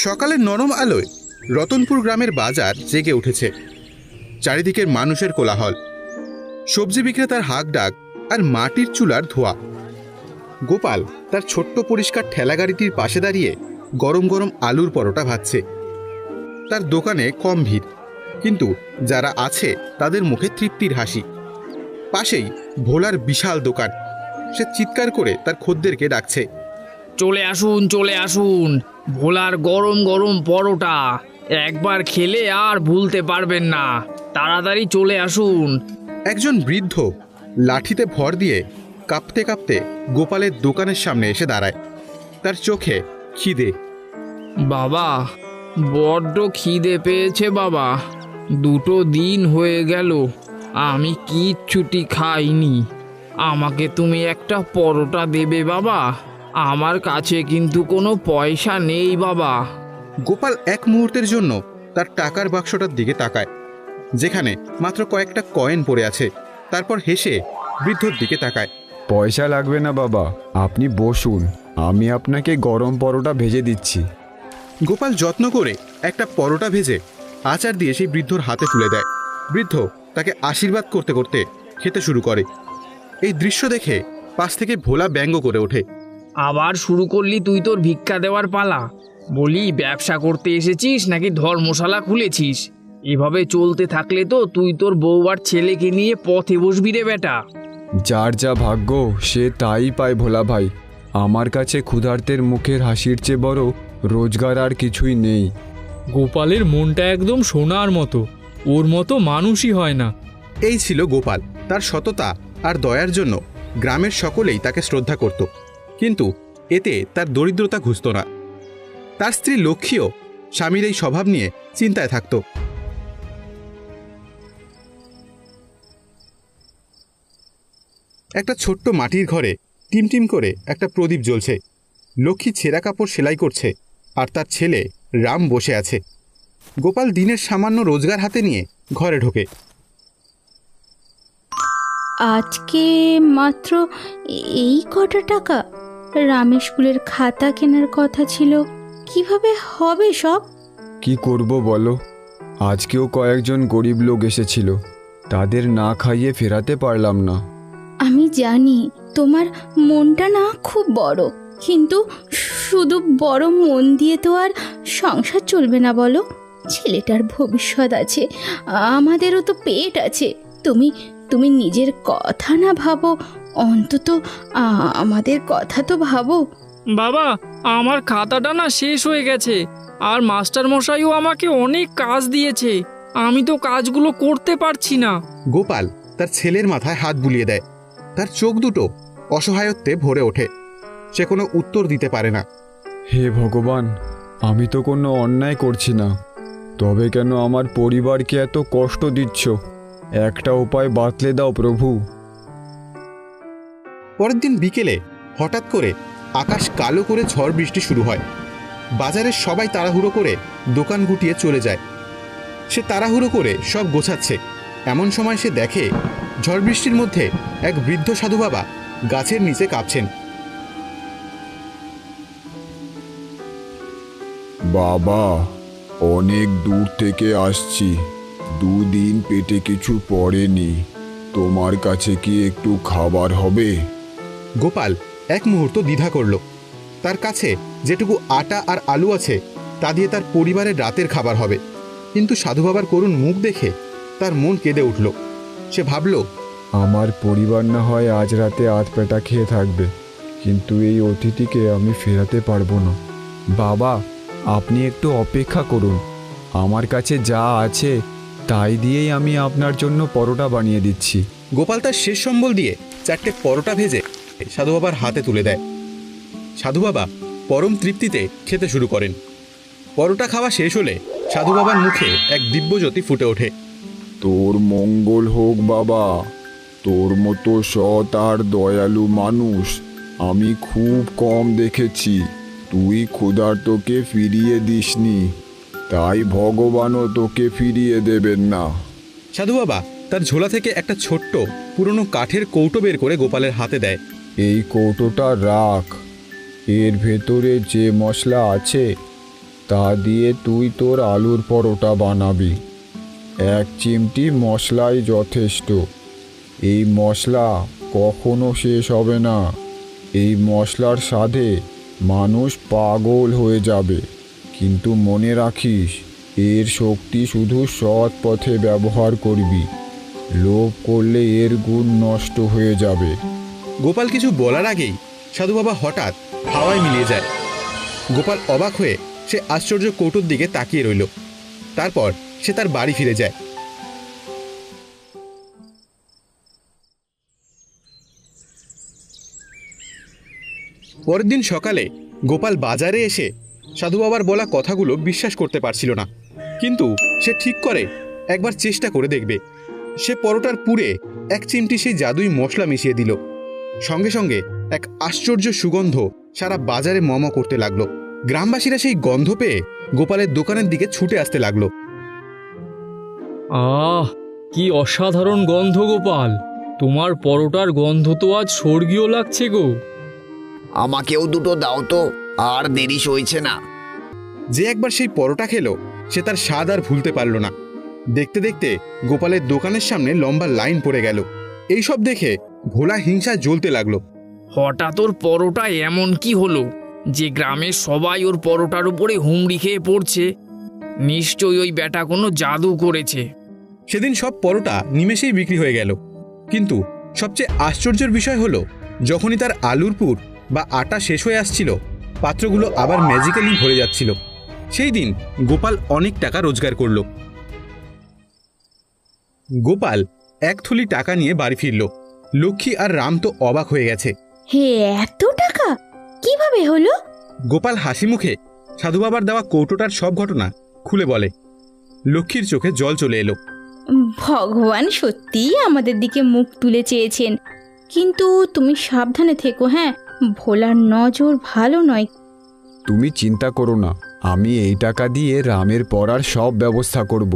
সকালের নরম আলোয় রতনপুর গ্রামের বাজার জেগে উঠেছে। চারিদিকের মানুষের কোলাহল, সবজি বিক্রেতার হাঁক ডাক আর মাটির চুলার ধোঁয়া। গোপাল তার ছোট্ট পরিষ্কার ঠেলাগাড়িটির পাশে দাঁড়িয়ে গরম গরম আলুর পরোটা ভাজছে। তার দোকানে কম ভিড়, কিন্তু যারা আছে তাদের মুখে তৃপ্তির হাসি। পাশেই ভোলার বিশাল দোকান। সে চিৎকার করে তার খদ্দেরকে ডাকছে, চলে আসুন, চলে আসুন, ভোলার গরম গরম পরোটা একবার খেলে আর ভুলতে পারবেন না। তাড়াতাড়ি চলে আসুন। একজন বৃদ্ধ লাঠিতে ভর দিয়ে কাঁপতে কাঁপতে গোপালের দোকানের সামনে এসে দাঁড়ায়। তার চোখে খিদে। বাবা, বড্ড খিদে পেয়েছে বাবা। 2 দিন হয়ে গেল আমি কিচ্ছুটি খাইনি। আমাকে তুমি একটা পরোটা দেবে বাবা? আমার কাছে কিন্তু কোনো পয়সা নেই বাবা। গোপাল এক মুহূর্তের জন্য তার টাকার বাক্সটার দিকে তাকায়, যেখানে মাত্র কয়েকটা কয়েন পড়ে আছে। তারপর হেসে বৃদ্ধর দিকে তাকায়। পয়সা লাগবে না বাবা, আপনি বসুন, আমি আপনাকে গরম পরোটা ভেজে দিচ্ছি। গোপাল যত্ন করে একটা পরোটা ভেজে আচার দিয়ে সেই বৃদ্ধর হাতে তুলে দেয়। বৃদ্ধ তাকে আশীর্বাদ করতে করতে খেতে শুরু করে। এই দৃশ্য দেখে পাশ থেকে ভোলা ব্যঙ্গ করে ওঠে। আবার শুরু করলি তুই তোর ভিক্ষা দেওয়ার পালা? বলি, ব্যবসা করতে এসেছিস নাকি ধর্মশালা খুলেছিস? এভাবে চলতে থাকলে তো তুই তোর বউ আর ছেলেকে নিয়ে পথে বসবি রে বেটা। যার যা ভাগ্য সে তাই পায় ভোলা ভাই। আমার কাছে ক্ষুধার্তের মুখের হাসির চেয়ে বড় রোজগার আর কিছুই নেই। গোপালের মনটা একদম সোনার মতো, ওর মতো মানুষই হয় না। এই ছিল গোপাল। তার সততা আর দয়ার জন্য গ্রামের সকলেই তাকে শ্রদ্ধা করত, কিন্তু এতে তার দরিদ্রতা ঘুচত না। তার স্ত্রী লক্ষ্মীও স্বামীর এই স্বভাব নিয়ে চিন্তায় থাকত। একটা ছোট্ট মাটির ঘরে টিমটিম করে একটা প্রদীপ জ্বলছে। লক্ষ্মী ছেঁড়া কাপড় সেলাই করছে, আর তার ছেলে রাম বসে আছে। গোপাল দিনের সামান্য রোজগার হাতে নিয়ে ঘরে ঢোকে। আজকে মাত্র এই কটা টাকা? রামের স্কুলের খাতা কেনার কথা ছিল, কিভাবে হবে সব? কি করব বলো, আজকেও কয়েকজন গরিব লোক এসেছিল, তাদের না খাইয়ে ফেরাতে পারলাম না। আমি জানি তোমার মনটা না খুব বড়, কিন্তু শুধু বড় মন দিয়ে তো আর সংসার চলবে না বলো। ছেলেটার ভবিষ্যৎ আছে, আমাদেরও তো পেট আছে। তুমি নিজের কথা না ভাবো, অন্তত আমাদের কথা তো ভাবো। বাবা, আমার খাতাটা না শেষ হয়ে গেছে, আর মাস্টার মশাইও আমাকে অনেক কাজ দিয়েছে। আমি তো কাজগুলো করতে পারছি না। গোপাল তার ছেলের মাথায় হাত বুলিয়ে দেয়। তার চোখ দুটো অসহায়ত্বে ভরে ওঠে। সে কোনো উত্তর দিতে পারে না। হে ভগবান, আমি তো কোনো অন্যায় করছি না, তবে কেন আমার পরিবারকে এত কষ্ট দিচ্ছ? একটা উপায় বাতলে দাও প্রভু। পরের দিন বিকেলে হঠাৎ করে আকাশ কালো করে ঝড় বৃষ্টি শুরু হয়। বাজারের সবাই তাড়াহুড়ো করে দোকান গুটিয়ে চলে যায়। সে তাড়াহুড়ো করে সব গোছাচ্ছে। এমন সময় সে দেখে ঝড় বৃষ্টির মধ্যে এক বৃদ্ধ সাধু বাবা গাছের নিচে কাঁপছেন। বাবা, অনেক দূর থেকে আসছি, 2 দিন পেটে কিছু পড়েনি, তোমার কাছে কি একটু খাবার হবে? গোপাল এক মুহূর্ত দ্বিধা করল। তার কাছে যেটুকু আটা আর আলু আছে তা দিয়ে তার পরিবারের রাতের খাবার হবে, কিন্তু সাধু বাবার করুণ মুখ দেখে তার মন কেঁদে উঠল। সে ভাবল, আমার পরিবার না হয় আজ রাতে আধপেটা খেয়ে থাকবে, কিন্তু এই অতিথিকে আমি ফেরাতে পারবো না। বাবা, আপনি একটু অপেক্ষা করুন, আমার কাছে যা আছে তাই দিয়েই আমি আপনার জন্য পরোটা বানিয়ে দিচ্ছি। গোপাল তার শেষ সম্বল দিয়ে 4টে পরোটা ভেজে সাধু বাবার হাতে তুলে দেয়। সাধু বাবা পরম তৃপ্তিতে খেতে শুরু করেন। পরোটা খাওয়া শেষ হলে সাধু বাবার মুখে এক দিব্যজ্যোতি ফুটে ওঠে। তোর মঙ্গল হোক বাবা, তোর মতো সৎ আর দয়ালু মানুষ আমি খুব কম দেখেছি। তুই ক্ষুধার্তকে ফিরিয়ে দিসনি, তাই ভগবানও তোকে ফিরিয়ে দেবেন না। সাধু বাবা তার ঝোলা থেকে একটা ছোট্ট পুরনো কাঠের কৌটো বের করে গোপালের হাতে দেয়। এই কৌটোটা রাখ, এর ভেতরে যে মশলা আছে তা দিয়ে তুই তোর আলুর পরোটা বানাবি। 1 চিমটি মশলাই যথেষ্ট। এই মশলা কখনো শেষ হবে না। এই মশলার স্বাদে মানুষ পাগল হয়ে যাবে। কিন্তু মনে রাখিস, এর শক্তি শুধু সৎ পথে ব্যবহার করবি। লোভ করলে এর গুণ নষ্ট হয়ে যাবে। গোপাল কিছু বলার আগেই সাধু বাবা হঠাৎ হাওয়ায় মিলিয়ে যায়। গোপাল অবাক হয়ে সে আশ্চর্য কৌটোর দিকে তাকিয়ে রইল। তারপর সে তার বাড়ি ফিরে যায়। পরের দিন সকালে গোপাল বাজারে এসে সাধু বাবার বলা কথাগুলো বিশ্বাস করতে পারছিল না, কিন্তু সে ঠিক করে একবার চেষ্টা করে দেখবে। সে পরোটার পুরে 1 চিমটি সেই জাদুই মশলা মিশিয়ে দিল। সঙ্গে সঙ্গে এক আশ্চর্য সুগন্ধ সারা বাজারে মম করতে লাগলো। গ্রামবাসীরা সেই গন্ধ পেয়ে গোপালের দোকানের দিকে ছুটে আসতে লাগলো। আহ, কি অসাধারণ গন্ধ গোপাল! তোমার পরোটার গন্ধ তো আজ স্বর্গীয় লাগছে গো। আমাকেও দুটো দাও তো, আর দেরি সইছে না। যে একবার সেই পরোটা খেলো সে তার স্বাদ আর ভুলতে পারল না। দেখতে দেখতে গোপালের দোকানের সামনে লম্বা লাইন পড়ে গেল। এইসব দেখে ভোলা হিংসায় জ্বলতে লাগলো। হঠাৎ ওর পরোটা এমন কি হলো যে গ্রামের সবাই ওর পরোটার উপরে হুমড়ি খেয়ে পড়ছে? নিশ্চয়ই ওই ব্যাটা কোনো জাদু করেছে। সেদিন সব পরোটা নিমেষেই বিক্রি হয়ে গেল। কিন্তু সবচেয়ে আশ্চর্যের বিষয় হলো, যখনই তার আলুর পুর বা আটা শেষ হয়ে আসছিল, পাত্রগুলো আবার ম্যাজিক্যালি ভরে যাচ্ছিল। সেই দিন গোপাল অনেক টাকা রোজগার করল। গোপাল 1 থলি টাকা নিয়ে বাড়ি ফিরল। লক্ষ্মী আর রাম তো অবাক হয়ে গেছে। হে, এত টাকা কিভাবে হলো? গোপাল হাসি মুখে সাধু বাবার দেওয়া কৌটোটার সব ঘটনা খুলে বলে। লক্ষ্মীর চোখে জল চলে এলো। ভগবান সত্যিই আমাদের দিকে মুখ তুলে চেয়েছেন, কিন্তু তুমি সাবধানে থেকো। হ্যাঁ, ভোলার নজর ভালো নয়। তুমি চিন্তা করো না, আমি এই টাকা দিয়ে রামের পড়ার সব ব্যবস্থা করব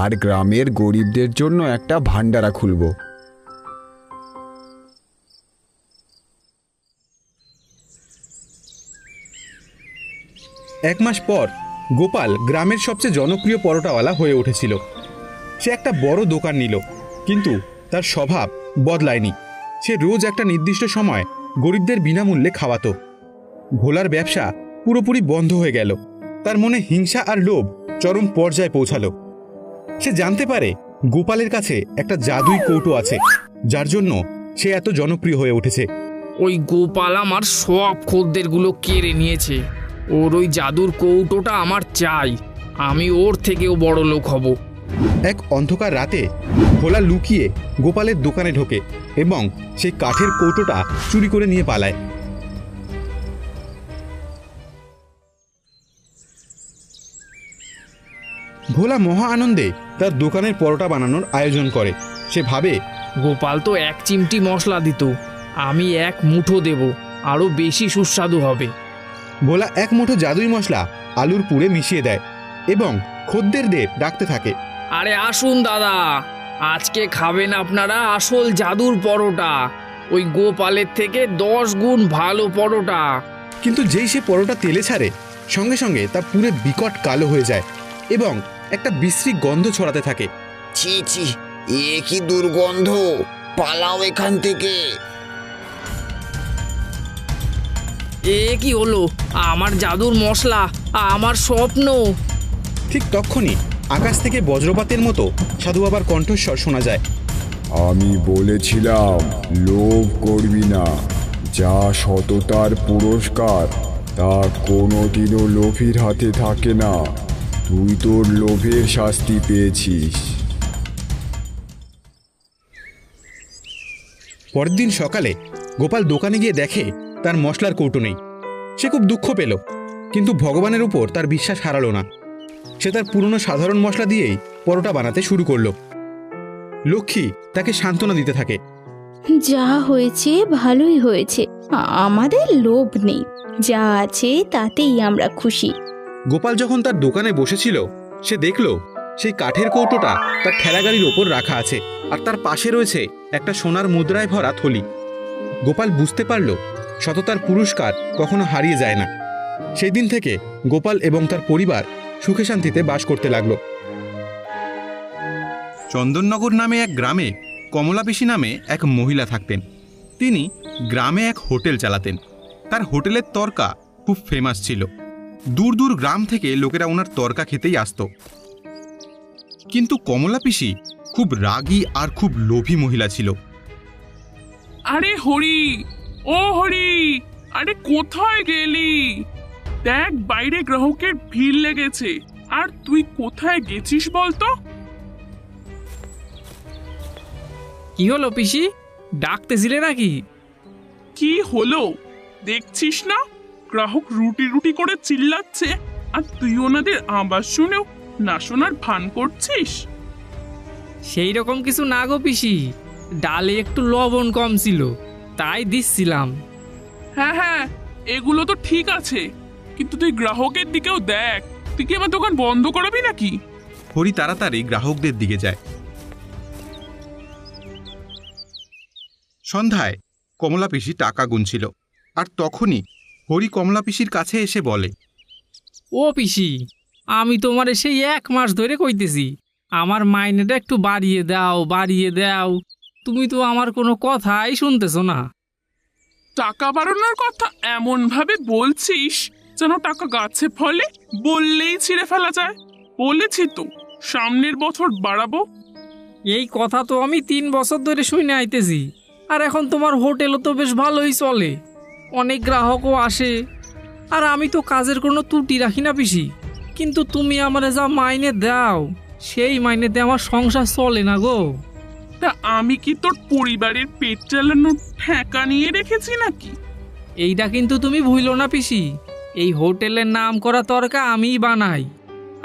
আর গ্রামের গরিবদের জন্য একটা ভান্ডারা খুলব। এক মাস পর গোপাল গ্রামের সবচেয়ে জনপ্রিয় পরোটাওয়ালা হয়ে উঠেছিল। সে একটা বড় দোকান নিল, কিন্তু তার স্বভাব বদলায়নি। সে রোজ একটা নির্দিষ্ট সময় গরিবদের বিনামূল্যে খাওয়াতো। ভোলার ব্যবসা পুরোপুরি বন্ধ হয়ে গেল। তার মনে হিংসা আর লোভ চরম পর্যায়ে পৌঁছালো। সে জানতে পারে গোপালের কাছে একটা জাদুই কৌটো আছে, যার জন্য সে এত জনপ্রিয় হয়ে উঠেছে। ওই গোপাল আমার সব খদ্দেরগুলো কেড়ে নিয়েছে। ওর ওই জাদুর কৌটোটা আমার চাই। আমি ওর থেকেও বড় লোক হব। এক অন্ধকার রাতে ভোলা লুকিয়ে গোপালের দোকানে ঢোকে এবং সেই কাঠের কৌটোটা চুরি করে নিয়ে পালায়। ভোলা মহা আনন্দে তার দোকানের পরোটা বানানোর আয়োজন করে। সে ভাবে, গোপাল তো 1 চিমটি মশলা দিত, আমি 1 মুঠো দেব, আরও বেশি সুস্বাদু হবে। ভোলা 1 মুঠো জাদুই মশলা আলুর পুরে মিশিয়ে দেয় এবং খদ্দেরদের ডাকতে থাকে। আরে আসুন দাদা, আজকে খাবেন আপনারা আসল জাদুর পরোটা। ওই গোপালের থেকে 10 গুণ ভালো পরোটা। কিন্তু যেই সে পরোটা তেলে ছাড়ে, সঙ্গে সঙ্গে তা পুরে বিকট কালো হয়ে যায় এবং একটা বিশ্রী গন্ধ ছড়াতে থাকে। ছি ছি, এ কি দুর্গন্ধ! পালাও এখান থেকে। এ কি হলো? আমার জাদুর মশলা, আমার স্বপ্ন। ঠিক তখনই আকাশ থেকে বজ্রপাতের মতো সাধু বাবার কণ্ঠস্বর শোনা যায়। আমি বলেছিলাম লোভ করবি না। যা সততার পুরস্কার তা কোনোদিনও লোভীর হাতে থাকে না। তুই তোর লোভের শাস্তি পেয়েছিস। পরের দিন সকালে গোপাল দোকানে গিয়ে দেখে তার মশলার কৌটো নেই। সে খুব দুঃখ পেল, কিন্তু ভগবানের উপর তার বিশ্বাস হারালো না। সে তার পুরনো সাধারণ মশলা দিয়েই পরোটা বানাতে শুরু করলো। লক্ষ্মী তাকে সান্ত্বনা দিতে থাকে। যা হয়েছে ভালোই হয়েছে, আমাদের লোভ নেই। যা আছে তাতেই আমরা খুশি। গোপাল যখন তার দোকানে বসেছিল, সে দেখল সেই কাঠের কৌটোটা তার ঠেলাগাড়ির ওপর রাখা আছে, আর তার পাশে রয়েছে একটা সোনার মুদ্রায় ভরা থলি। গোপাল বুঝতে পারল সততার পুরস্কার কখনো হারিয়ে যায় না। সেই দিন থেকে গোপাল এবং তার পরিবার সুখে শান্তিতে বাস করতে লাগলো। চন্দননগর নামে এক গ্রামে কমলা পিসি নামে এক মহিলা থাকতেন। তিনি গ্রামে এক হোটেল চালাতেন। তার হোটেলের তরকা খুব ফেমাস ছিল। দূর দূর গ্রাম থেকে লোকেরা ওনার তরকা খেতেই আসত। কিন্তু কমলা পিসি খুব রাগী আর খুব লোভী মহিলা ছিল। আরে হরি, ও হরি, আরে কোথায় গেলি? দেখ বাইরে গ্রাহকের ভিড় লেগেছে, আর তুই কোথায় গেছিস বলতো? কি হলো পিসি, ডাকতেছিলে নাকি? কি হলো দেখছিস না, গ্রাহক রুটি রুটি করে চিল্লাচ্ছে, আর তুই ওনাদের আওয়াজ শুনেও না শোনার ভান করছিস? সেই রকম কিছু না গো পিসি, ডালে একটু লবণ কম ছিল তাই দিচ্ছিলাম। হ্যাঁ হ্যাঁ, এগুলো তো ঠিক আছে, কিন্তু তুই গ্রাহকের দিকেও দেখ। তুই কি আমার দোকান বন্ধ করাবি নাকি? হরি তাড়াতাড়ি গ্রাহকদের দিকে যায়। সন্ধ্যায় কমলা পিসি টাকা গুনছিল, আর তখনই হরি কমলা পিসির কাছে এসে বলে, ও পিসি, আমি তোমারে সেই 1 মাস ধরে কইতেছি আমার মাইনেটা একটু বাড়িয়ে দাও, বাড়িয়ে দাও। তুমি তো আমার কোনো কথাই শুনতেছো না। টাকা বাড়ানোর কথা এমন ভাবে বলছিস যেন টাকা গাছে ফলে, বললেই ছিঁড়ে ফেলা যায়। বলেছি তো সামনের বছর বাড়াবো। এই কথা তো আমি 3 বছর ধরে শুনে আইতেছি, আর এখন তোমার হোটেলও তো বেশ ভালোই চলে, অনেক গ্রাহকও আসে, আর আমি তো কাজের কোনো ত্রুটি রাখি না পিসি। কিন্তু তুমি আমারে যা মাইনে দাও সেই মাইনেতে আমার সংসার চলে না গো। তা আমি কি তোর পরিবারের পেট চালানোর ঠেকা নিয়ে রেখেছি নাকি? এইটা কিন্তু তুমি ভুলো না পিসি, এই হোটেলের নাম করা তরকা আমিই বানাই,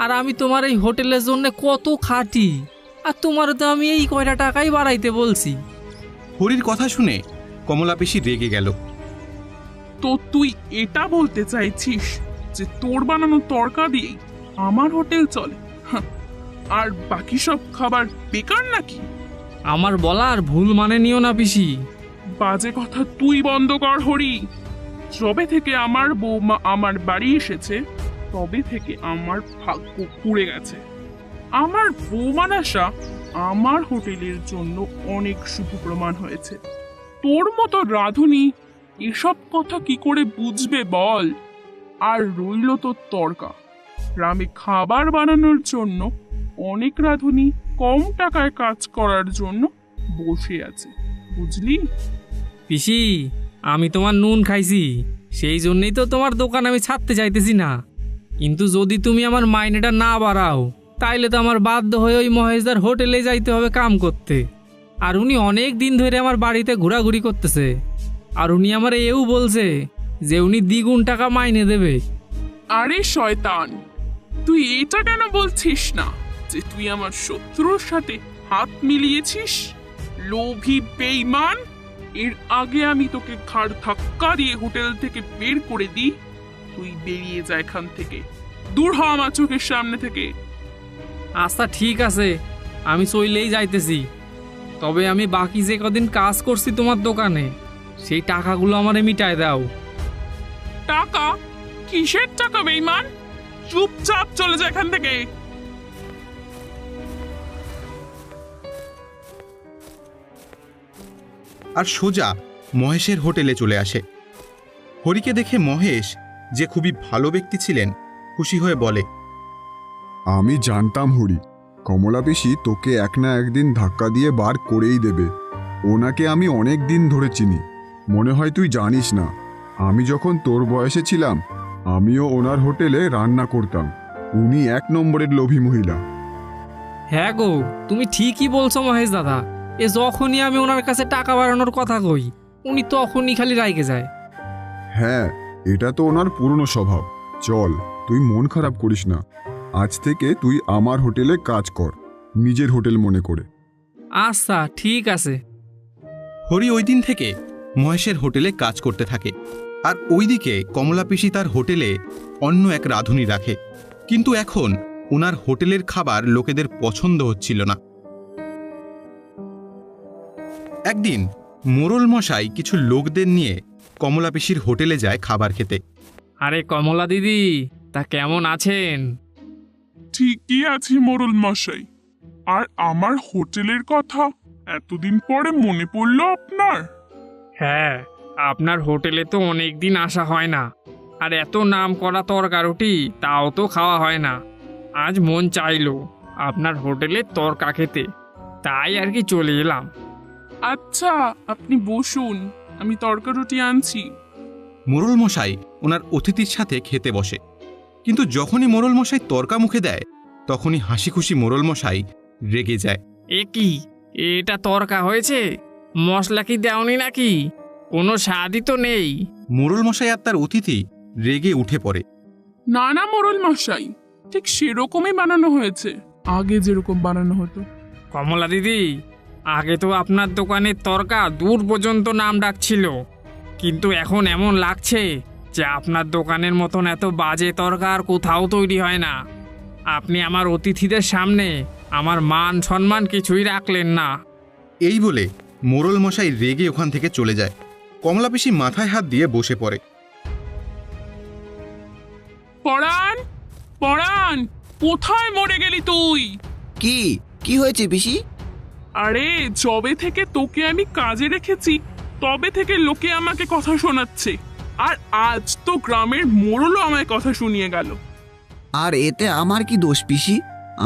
আর আমি তোমার এই হোটেলের জন্য কত খাটি, আর তোমার তো আমি এই কয়টা টাকাই বাড়াইতে বলছি। হরির কথা শুনে কমলা পিসি রেগে গেল। তো তুই এটা বলতে চাইছিস যে তোর বানানো তরকা দিয়েই আমার হোটেল চলে, হাহ, আর বাকি সব খাবার বেকার নাকি? আমার বলার ভুল মানে নিও না পিসি। বাজে কথা তুই বন্ধ কর হরি। যবে থেকে আমার বৌমা আমার বাড়ি এসেছে তবে থেকে আমার ভাগ্য পুড়ে গেছে। আমার বৌমার আশা আমার হোটেলের জন্য অনেক শুভ প্রমাণ হয়েছে। তোর মতো রাঁধুনি এসব কথা কি করে বুঝবে বল? আর রইল তোর তর্কা, গ্রামে খাবার বানানোর জন্য অনেক রাঁধুনি কম টাকায় কাজ করার জন্য বসে আছে, বুঝলি? পিসি, আমি তোমার নুন খাইছি, সেই জন্যই তো তোমার দোকান আমি ছাড়তে চাইতেছি না। কিন্তু যদি তুমি আমার মাইনেটা না বাড়াও তাইলে তো আমার বাধ্য হয়ে ওই মহেশদার হোটেলে যাইতে হবে কাম করতে। আর উনি অনেক দিন ধরে আমার বাড়িতে ঘোরাঘুরি করতেছে, আর উনি আমার এও বলছে যে উনি দ্বিগুণ টাকা মাইনে দেবে। আরে শয়তান, তুই এটা কেন বলছিস না যে তুই আমার শত্রুর সাথে হাত মিলিয়েছিস? লোভী বেঈমান, এর আগে আমি তোকে ঘাড় ধাক্কা দিয়ে হোটেল থেকে বের করে দিই। তুই বেরিয়ে যা এখান থেকে, দূর হ আমার চোখের সামনে থেকে। আচ্ছা ঠিক আছে, আমি চইলেই যাইতেছি। তবে আমি বাকি যে কদিন কাজ করছি তোমার দোকানে সেই টাকাগুলো আমারে মিটায় দাও। টাকা? কিসের টাকা বেঈমান? চুপচাপ চলে যা এখান থেকে। আর সোজা মহেশের হোটেলে চলে আসে। হরিকে দেখে মহেশ, যে খুবই ভালো ব্যক্তি ছিলেন, খুশি হয়ে বলে, আমি জানতাম হরি, কমলা পিসি তোকে এক না একদিন ধাক্কা দিয়ে বার করেই দেবে। ওনাকে আমি অনেক দিন ধরে চিনি, মনে হয় তুই জানিস না। আমি যখন তোর বয়সে ছিলাম আমিও ওনার হোটেলে রান্না করতাম। উনি 1 নম্বরের লোভী মহিলা। হ্যাঁ গো, তুমি ঠিকই বলছো মহেশ দাদা। এ যখনই আমি ওনার কাছে টাকা বাড়ানোর কথা কই উনি তখনই খালি রাইগে যায়। হ্যাঁ, এটা তো ওনার পুরনো স্বভাব। চল, তুই মন খারাপ করিস না। আজ থেকে তুই আমার হোটেলে কাজ কর, নিজের হোটেল মনে করে। আচ্ছা ঠিক আছে। হরি ওই দিন থেকে মহেশের হোটেলে কাজ করতে থাকে। আর ওইদিকে কমলা পিসি তার হোটেলে অন্য এক রাঁধুনি রাখে। কিন্তু এখন ওনার হোটেলের খাবার লোকেদের পছন্দ হচ্ছিল না। একদিন মোড়ল মশাই কিছু লোকদের নিয়ে কমলা পিসির হোটেলে যায় খাবার খেতে। আরে কমলা দিদি, তা কেমন আছেন? ঠিকই আছি মোড়ল মশাই। আর আমার হোটেলের কথা এতদিন পরে মনে পড়লো আপনার? হ্যাঁ, আপনার হোটেলে তো অনেক দিন আসা হয় না, আর এত নাম করা তরকারুটি তাও তো খাওয়া হয় না। আজ মন চাইলো আপনার হোটেলে তরকা খেতে, তাই আর কি চলে এলাম। আচ্ছা, আপনি বসুন, আমি তরকা রুটি আনছি। মোড়ল মশাই ওনার অতিথির সাথে খেতে বসে, কিন্তু যখনই মোড়ল মশাই তর্কা মুখে দেয় তখনই হাসি খুশি মোড়ল মশাই রেগে যায়। এ কি, এটা তরকা হয়েছে? মশলা কি দেওনি নাকি? কোনো স্বাদই তো নেই। মোড়ল মশাই আর তার অতিথি রেগে উঠে পড়ে। না না মোড়ল মশাই, ঠিক সেরকমই বানানো হয়েছে, আগে যেরকম বানানো হতো। কমলা দিদি, আগে তো আপনার দোকানের তরকা দূর পর্যন্ত নাম ডাকছিল, কিন্তু এখন এমন লাগছে যে আপনার দোকানের মতন এত বাজে তরকা আর কোথাও তৈরি হয় না। আপনি আমার অতিথিদের সামনে আমার মান সম্মান কিছুই রাখলেন না। এই বলে মোড়ল মশাই রেগে ওখান থেকে চলে যায়। কমলা পিসি মাথায় হাত দিয়ে বসে পড়ে। পরাণ, পরাণ, কোথায় মরে গেলি তুই? কি হয়েছে পিসি? আরে যবে থেকে তোকে আমি কাজে রেখেছি তবে থেকে লোকে আমাকে কথা শোনাচ্ছে, আর আজ তো গ্রামের মোড়লও আমায় কথা শুনিয়ে গেল। আর এতে আমার কি দোষ পিসি?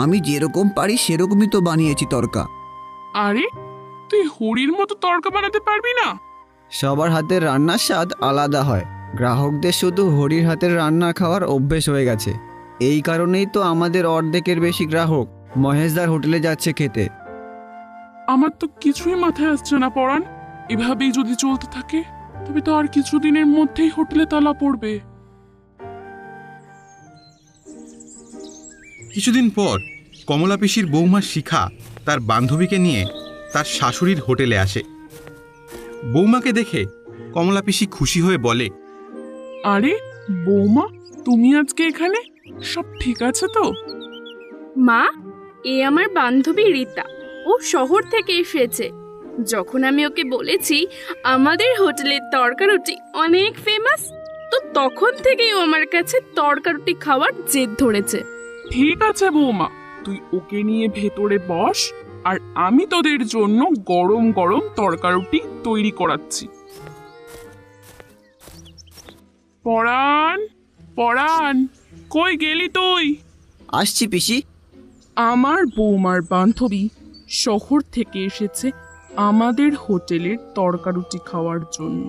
আমি যেরকম পারি সেরকমই তো বানিয়েছি তরকা। আরে তুই হরির মতো তরকা বানাতে পারবি না? সবার হাতের রান্নার স্বাদ আলাদা হয়। গ্রাহকদের শুধু হরির হাতের রান্না খাওয়ার অভ্যেস হয়ে গেছে। এই কারণেই তো আমাদের অর্ধেকের বেশি গ্রাহক মহেশদার হোটেলে যাচ্ছে খেতে। আমার তো কিছুই মাথায় আসছে না পরাণ। এভাবেই যদি চলতে থাকে তবে তো আর কিছুদিনের মধ্যেই হোটেলে তালা পড়বে। কিছুদিন পর কমলা পিসির বৌমা শিখা তার বান্ধবীকে নিয়ে তার শাশুড়ির হোটেলে আসে। বৌমাকে দেখে কমলা পিসি খুশি হয়ে বলে, আরে বৌমা, তুমি আজকে এখানে? সব ঠিক আছে তো? মা, এ আমার বান্ধবী রীতা, ও শহর থেকে এসেছে। যখন আমি ওকে বলেছি আমাদের হোটেলের তরকারুটি অনেক ফেমাস, তো তখন থেকেই ও আমার কাছে তরকারুটি খাওয়ার জেদ ধরেছে। ঠিক আছে বৌমা, তুই ওকে নিয়ে ভেতরে বস, আর আমি তোদের জন্য গরম গরম তরকারুটি তৈরি করাচ্ছি। পরাণ, পরাণ, কই গেলি তুই? আসছি পিসি। আমার বৌমার বান্ধবী শহর থেকে এসেছে আমাদের হোটেলের তরকারুটি খাওয়ার জন্য।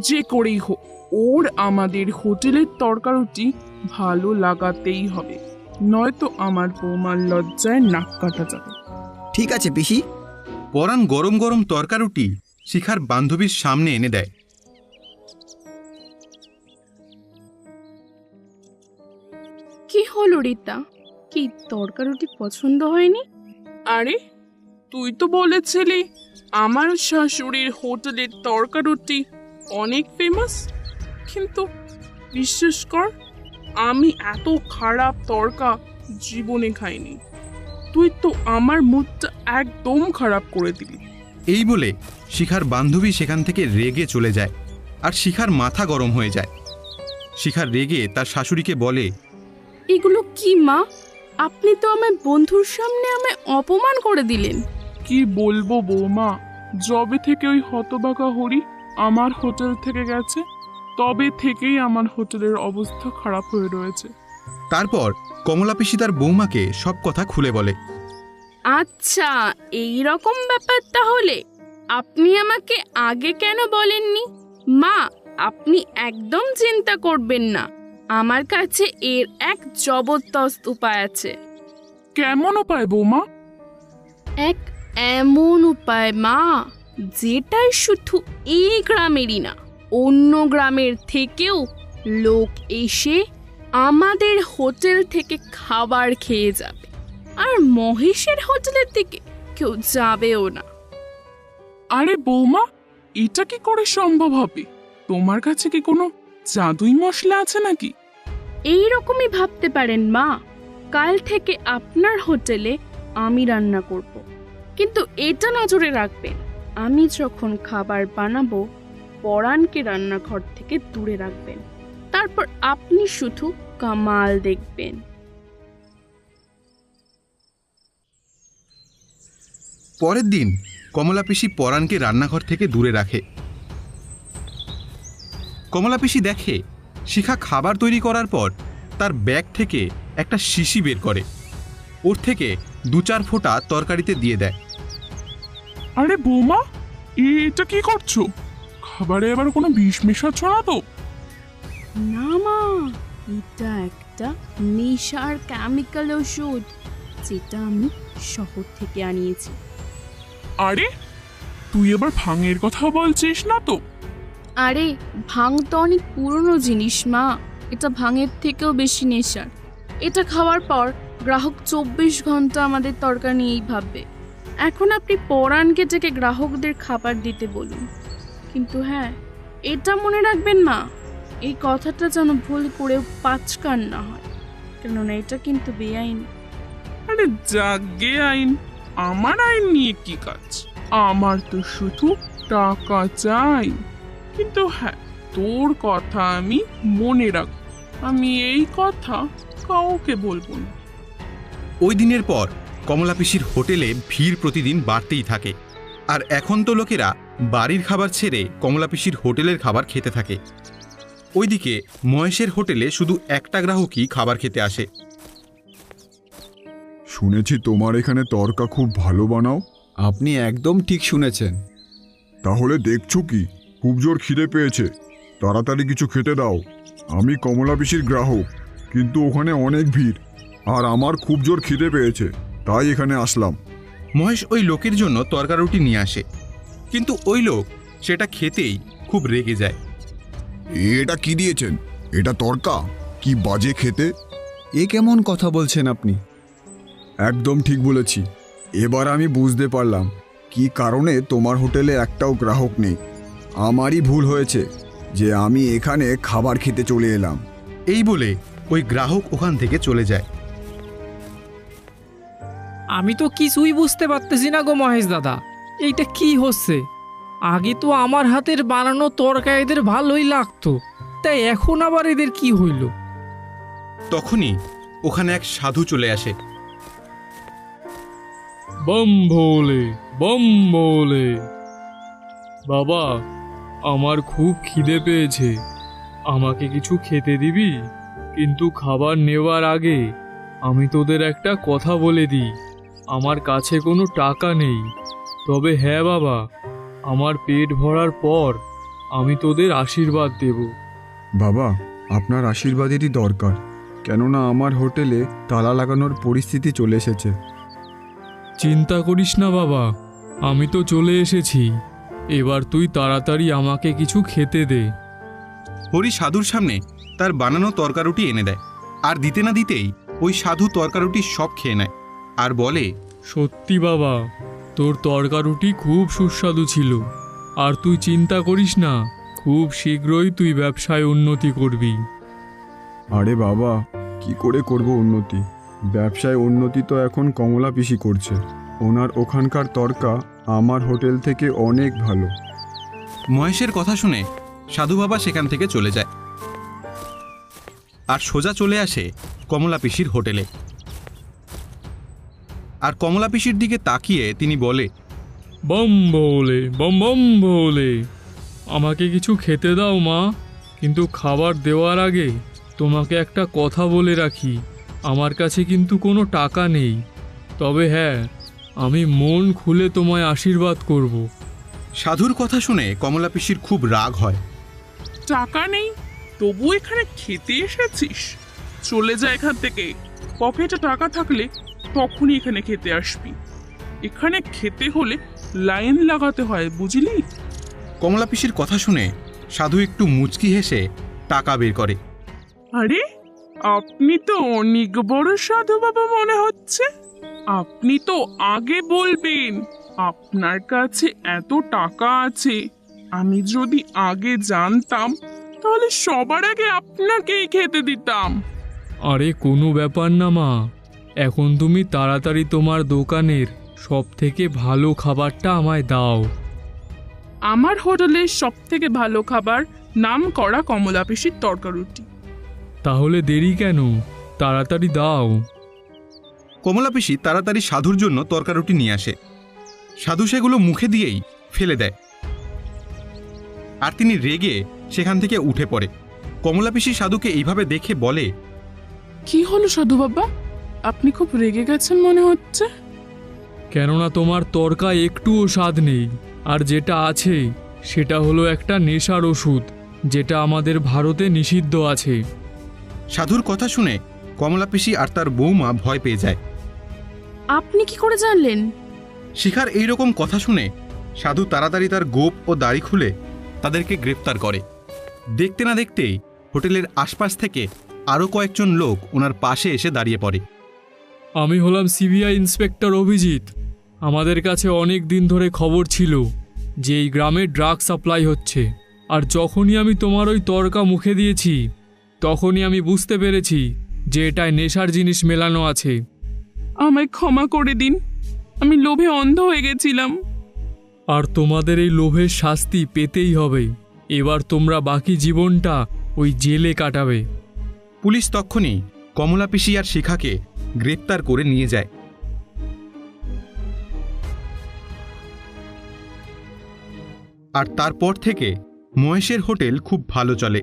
যে করেই হোক ওর আমাদের হোটেলের তরকারুটি ভালো লাগাতেই হবে, নয়তো আমার বৌমার লজ্জায় নাক কাটা যাবে। ঠিক আছে পিসি। পরাণ গরম গরম তরকারুটি শিখার বান্ধবীর সামনে এনে দেয়। কি হলো রীতা, কি তরকারুটি পছন্দ হয়নি? আরে তুই তো বলেছিলি আমার শাশুড়ির হোটেলের তরকারুটি অনেক ফেমাস, কিন্তু বিশ্বাস কর আমি এত খারাপ তরকা জীবনে খাইনি। তুই তো আমার মুডটা একদম খারাপ করে দিলি। এই বলে শিখার বান্ধবী সেখান থেকে রেগে চলে যায়, আর শিখার মাথা গরম হয়ে যায়। শিখার রেগে তার শাশুড়িকে বলে, এগুলো কি মা? আপনি তো আমার বন্ধুর সামনে আমায় অপমান করে দিলেন। কি বলবো বৌমা, যবে থেকে ওই হতবাকা হরি আমার হোটেল থেকে গেছে তবে থেকেই আমার হোটেলের অবস্থা খারাপ হয়ে রয়েছে। তারপর কমলা পিসি তার বৌমাকে সব কথা খুলে বলে। আচ্ছা, এই রকম ব্যাপার তাহলে। আপনি আমাকে আগে কেন বলেননি? মা, আপনি একদম চিন্তা করবেন না, আমার কাছে এর এক জবরদস্ত উপায় আছে। কেমন উপায় বৌমা? এক এমন উপায় মা, যেটাই শুধু এই গ্রামেরই না, অন্য গ্রামের থেকেও লোক এসে আমাদের হোটেল থেকে খাবার খেয়ে যাবে, আর মহেশের হোটেলের দিকে কেউ যাবেও না। আরে বৌমা, এটা কি করে সম্ভব হবে? তোমার কাছে কি কোনো জাদুই মশলা আছে নাকি? এই রকমই ভাবতে পারেন মা। কাল থেকে আপনার হোটেলে আমি রান্না করব, কিন্তু এটা নজরে রাখবেন, আমি যখন খাবার বানাবো পরাণকে রান্নাঘর থেকে দূরে রাখবেন। তারপর আপনি শুধু কামাল দেখবেন। পরের দিন কমলা পিসি পরাণকে রান্নাঘর থেকে দূরে রাখে। কমলা পিসি দেখে শিখা খাবার তৈরি করার পর তার ব্যাগ থেকে একটা শিশি বের করে, ওর থেকে 2-4 ফোঁটা তরকারিতে দিয়ে দেয়। আরে বৌমা, এটা কি করছো? খাবারে এবার কোনো বিষ মেশাচ্ছ না তো? না মা, এটা একটা নেশার কেমিক্যাল ওষুধ, যেটা আমি শহর থেকে আনিয়েছি। আরে তুই এবার ভাঙের কথা বলছিস না তো? আরে ভাং তো অনেক পুরনো জিনিস মা, এটা ভাঙের থেকেও বেশি নেশার। এটা খাওয়ার পর গ্রাহক 24 ঘন্টা আমাদের তরকারি নিয়েই ভাববে। এখন আপনি পরাণকে ডেকে গ্রাহকদের খাবার দিতে বলুন, কিন্তু হ্যাঁ, এটা মনে রাখবেন মা, এই কথাটা যেন ভুল করেও পাঁচকান না হয়, কেননা এটা কিন্তু বেআইন। আরে জাগে আইন, আমার আইন নিয়ে কি কাজ? আমার তো শুধু টাকা চাই। কিন্তু হ্যাঁ, তোর কথা আমি মনে রাখ, আমি এই কথা কাউকে বলবো না। ওই দিনের পর কমলা পিসির হোটেলে ভিড় প্রতিদিন বাড়তেই থাকে, আর এখন তো লোকেরা বাড়ির খাবার ছেড়ে কমলা পিসির হোটেলের খাবার খেতে থাকে। ওইদিকে মহেশের হোটেলে শুধু একটা গ্রাহকই খাবার খেতে আসে। শুনেছি তোমার এখানে তরকা খুব ভালো বানাও। আপনি একদম ঠিক শুনেছেন। তাহলে দেখছো কি, খুব জোর খিদে পেয়েছে, তাড়াতাড়ি কিছু খেতে দাও। আমি কমলা পিসির গ্রাহক, কিন্তু ওখানে অনেক ভিড়, আর আমার খুব জোর খিদে পেয়েছে, তাই এখানে আসলাম। মহেশ ওই লোকের জন্য তরকারুটি নিয়ে আসে, কিন্তু ওই লোক সেটা খেতেই খুব রেগে যায়। এটা কি দিয়েছেন? এটা তরকা? কি বাজে খেতে! এ কেমন কথা বলছেন আপনি? একদম ঠিক বলেছি। এবার আমি বুঝতে পারলাম কি কারণে তোমার হোটেলে একটাও গ্রাহক নেই। আমারই ভুল হয়েছে যে আমি এখানে খাবার খেতে চলে এলাম। এই বলে ওই গ্রাহক ওখান থেকে চলে যায়। আমি তো কিছুই বুঝতে পারতেছি না গো মহেশ দাদা, এইটা কি হচ্ছে? আগে তো আমার হাতের বানানো তরকা এদের ভালোই লাগতো, তাই এখন আবার এদের কি হইল? তখনই ওখানে এক সাধু চলে আসে। বম ভোলে, বম ভোলে। বাবা, আমার খুব খিদে পেয়েছে, আমাকে কিছু খেতে দিবি? কিন্তু খাবার নেওয়ার আগে আমি তোদের একটা কথা বলে দিই, আমার কাছে কোনো টাকা নেই। তবে হ্যাঁ বাবা, আমার পেট ভরার পর আমি তোদের আশীর্বাদ দেব। বাবা, আপনার আশীর্বাদেরই দরকার, কেননা আমার হোটেলে তালা লাগানোর পরিস্থিতি চলে এসেছে। চিন্তা করিস না বাবা, আমি তো চলে এসেছি। এবার তুই তাড়াতাড়ি আমাকে কিছু খেতে দে। হরি সাধুর সামনে তার বানানো তরকারুটি এনে দেয়, আর দিতে না দিতেই ওই সাধু তরকারুটি সব খেয়ে নেয় আর বলে, সত্যি বাবা, তোর তরকারুটি খুব সুস্বাদু ছিল। আর তুই চিন্তা করিস না, খুব শীঘ্রই তুই ব্যবসায় উন্নতি করবি। আরে বাবা, কি করে করব উন্নতি? ব্যবসায় উন্নতি তো এখন কমলা পিসি করছে, ওনার ওখানকার তরকা আমার হোটেল থেকে অনেক ভালো। মহেশের কথা শুনে সাধু বাবা সেখান থেকে চলে যায় আর সোজা চলে আসে কমলা পিসির হোটেলে। আর কমলা পিসির দিকে তাকিয়ে তিনি বলে, বম ভোলে, বম বম ভোলে। আমাকে কিছু খেতে দাও মা, কিন্তু খাবার দেওয়ার আগে তোমাকে একটা কথা বলে রাখি, আমার কাছে কিন্তু কোনো টাকা নেই। তবে হ্যাঁ, আমি মন খুলে তোমায় আশীর্বাদ করব। সাধুর কথা শুনে কমলা পিসির খুব রাগ হয়। টাকা নেই, তবু এখানে খেতে এসেছিস? চলে যা এখান থেকে। পকেটে টাকা থাকলে তখনই এখানে খেতে আসবি। এখানে খেতে হলে লাইন লাগাতে হয়, বুঝলি? কমলা পিসির কথা শুনে সাধু একটু মুচকি হেসে টাকা বের করে। আরে, আপনি তো অনেক বড় সাধু বাবা মনে হচ্ছে। আপনি তো আগে বলবেন আপনার কাছে এত টাকা আছে। আমি যদি আগে জানতাম তাহলে সবার আগে আপনাকেই খেতে দিতাম। আরে কোনো ব্যাপার না মা, এখন তুমি তাড়াতাড়ি তোমার দোকানের সব থেকে ভালো খাবারটা আমায় দাও। আমার হোটেলের সব থেকে ভালো খাবার নাম করা কমলা পিসির তরকারুটি। তাহলে দেরি কেন? তাড়াতাড়ি দাও। কমলা পিসি তাড়াতাড়ি সাধুর জন্য তরকারুটি নিয়ে আসে। সাধু সেগুলো মুখে দিয়েই ফেলে দেয়, আর তিনি রেগে সেখান থেকে উঠে পড়ে। কমলা পিসি সাধুকে এইভাবে দেখে বলে, কি হলো সাধু বাবা, আপনি খুব রেগে গেছেন মনে হচ্ছে। কেননা তোমার তরকা একটুও স্বাদ নেই, আর যেটা আছে সেটা হলো একটা নেশার ওষুধ, যেটা আমাদের ভারতে নিষিদ্ধ আছে। সাধুর কথা শুনে কমলা পিসি আর তার বৌমা ভয় পেয়ে যায়। আপনি কি করে জানলেন? শিখার এইরকম কথা শুনে সাধু তাড়াতাড়ি তার গোপ ও দাড়ি খুলে তাদেরকে গ্রেফতার করে। দেখতে না দেখতেই হোটেলের আশপাশ থেকে আরও কয়েকজন লোক ওনার পাশে এসে দাঁড়িয়ে পড়ে। আমি হলাম সিবিআই ইন্সপেক্টর অভিজিৎ। আমাদের কাছে অনেক দিন ধরে খবর ছিল যে এই গ্রামে ড্রাগ সাপ্লাই হচ্ছে, আর যখনই আমি তোমার ওই তরকা মুখে দিয়েছি তখনই আমি বুঝতে পেরেছি যে এটায় নেশার জিনিস মেলানো আছে। আমায় ক্ষমা করে দিন, আমি লোভে অন্ধ হয়ে গেছিলাম। আর তোমাদের এই লোভের শাস্তি পেতেই হবে। এবার তোমরা বাকি জীবনটা ওই জেলে কাটাবে। পুলিশ তক্ষুনি কমলা পিসি আর শিখাকে গ্রেপ্তার করে নিয়ে যায়। আর তারপর থেকে মহেশের হোটেল খুব ভালো চলে।